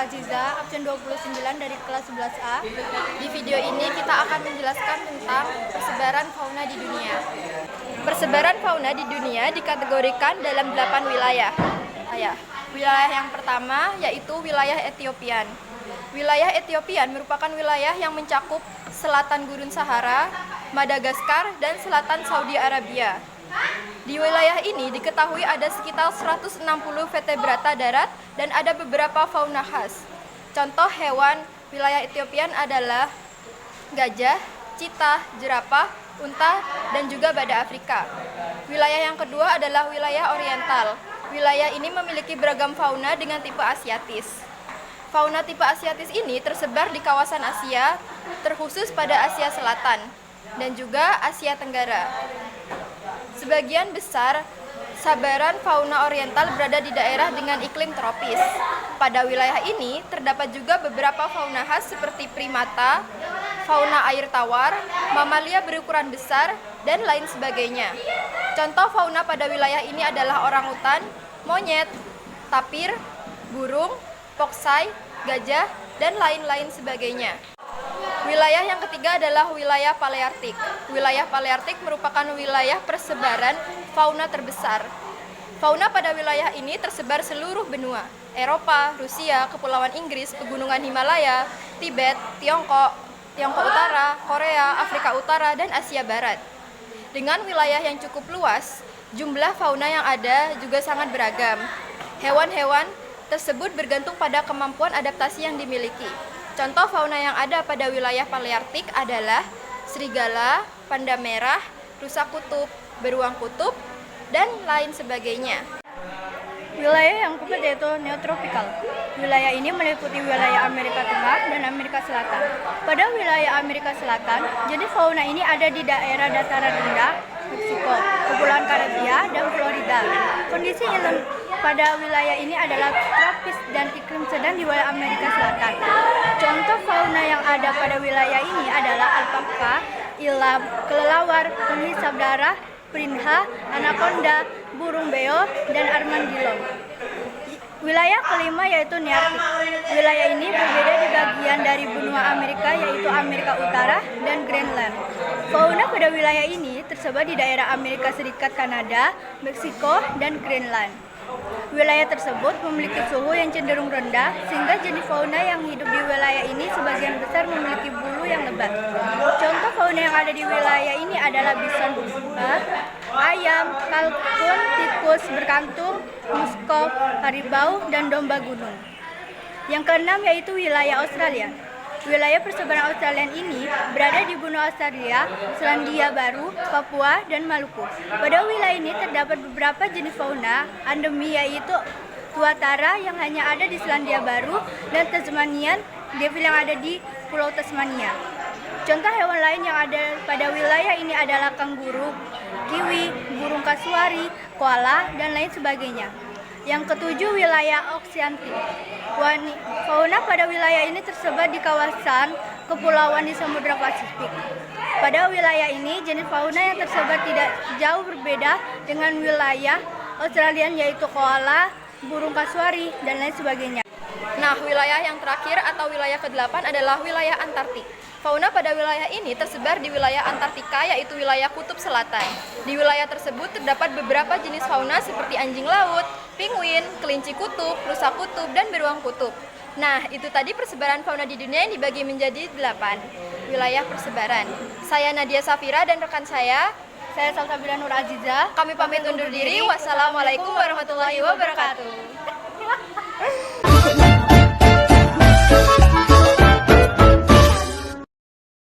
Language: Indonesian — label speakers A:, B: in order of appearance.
A: Aziza, absen 29 dari kelas 11A. Di video ini kita akan menjelaskan tentang persebaran fauna di dunia. Persebaran fauna di dunia dikategorikan dalam 8 wilayah. Wilayah yang pertama yaitu wilayah Etiopian. Wilayah Etiopian merupakan wilayah yang mencakup selatan Gurun Sahara, Madagaskar, dan selatan Saudi Arabia. Di wilayah ini diketahui ada sekitar 160 vertebrata darat dan ada beberapa fauna khas. Contoh hewan wilayah Etiopian adalah gajah, citah, jerapah, unta, dan juga badak Afrika. Wilayah yang kedua adalah wilayah Oriental. Wilayah ini memiliki beragam fauna dengan tipe asiatis. Fauna tipe asiatis ini tersebar di kawasan Asia, terkhusus pada Asia Selatan dan juga Asia Tenggara. Sebagian besar sabaran fauna oriental berada di daerah dengan iklim tropis. Pada wilayah ini terdapat juga beberapa fauna khas seperti primata, fauna air tawar, mamalia berukuran besar, dan lain sebagainya. Contoh fauna pada wilayah ini adalah orangutan, monyet, tapir, burung, foksai, gajah, dan lain-lain sebagainya. Wilayah yang ketiga adalah wilayah Paleartik. Wilayah Paleartik merupakan wilayah persebaran fauna terbesar. Fauna pada wilayah ini tersebar seluruh benua, Eropa, Rusia, Kepulauan Inggris, Pegunungan Himalaya, Tibet, Tiongkok Utara, Korea, Afrika Utara, dan Asia Barat. Dengan wilayah yang cukup luas, jumlah fauna yang ada juga sangat beragam. Hewan-hewan tersebut bergantung pada kemampuan adaptasi yang dimiliki. Contoh fauna yang ada pada wilayah Paleartik adalah serigala, panda merah, rusa kutub, beruang kutub, dan lain sebagainya.
B: Wilayah yang keempat yaitu neotropikal. Wilayah ini meliputi wilayah Amerika Tengah dan Amerika Selatan. Pada wilayah Amerika Selatan, jenis fauna ini ada di daerah dataran rendah, Meksiko, Kepulauan Karibia, dan Florida. Kondisi iklim pada wilayah ini adalah tropis dan iklim sedang di wilayah Amerika Selatan. Contoh fauna yang ada pada wilayah ini adalah alpaka, ilam, kelelawar, penghisap darah, piranha, anaconda, burung beo, dan armadillo. Wilayah kelima yaitu Nearktik. Wilayah ini berbeda di bagian dari benua Amerika yaitu Amerika Utara dan Greenland. Fauna pada wilayah ini tersebar di daerah Amerika Serikat, Kanada, Meksiko, dan Greenland. Wilayah tersebut memiliki suhu yang cenderung rendah sehingga jenis fauna yang hidup di wilayah ini sebagian besar memiliki bulu yang lebat. Contoh fauna yang ada di wilayah ini adalah bison purba, ayam, kalkun, tikus berkantung, muskok, karibau, dan domba gunung. Yang keenam yaitu wilayah Australia. Wilayah persebaran Australia ini berada di benua Australia, Selandia Baru, Papua, dan Maluku. Pada wilayah ini terdapat beberapa jenis fauna endemi yaitu tuatara yang hanya ada di Selandia Baru dan Tasmanian devil yang ada di Pulau Tasmania. Contoh hewan lain yang ada pada wilayah ini adalah kanguru, kiwi, burung kasuari, koala, dan lain sebagainya. Yang ketujuh, wilayah Oksiantik. Fauna pada wilayah ini tersebar di kawasan kepulauan di Samudra Pasifik. Pada wilayah ini, jenis fauna yang tersebar tidak jauh berbeda dengan wilayah Australian yaitu koala, burung kasuari, dan lain sebagainya.
A: Nah, wilayah yang terakhir atau wilayah ke-8 adalah wilayah Antartik. Fauna pada wilayah ini tersebar di wilayah Antartika yaitu wilayah kutub selatan. Di wilayah tersebut terdapat beberapa jenis fauna seperti anjing laut, penguin, kelinci kutub, rusa kutub, dan beruang kutub. Nah, itu tadi persebaran fauna di dunia yang dibagi menjadi 8 wilayah persebaran. Saya Nadia Safira dan rekan saya
B: Salsabila Nur Aziza.
A: Kami pamit undur diri. Wassalamualaikum warahmatullahi wabarakatuh.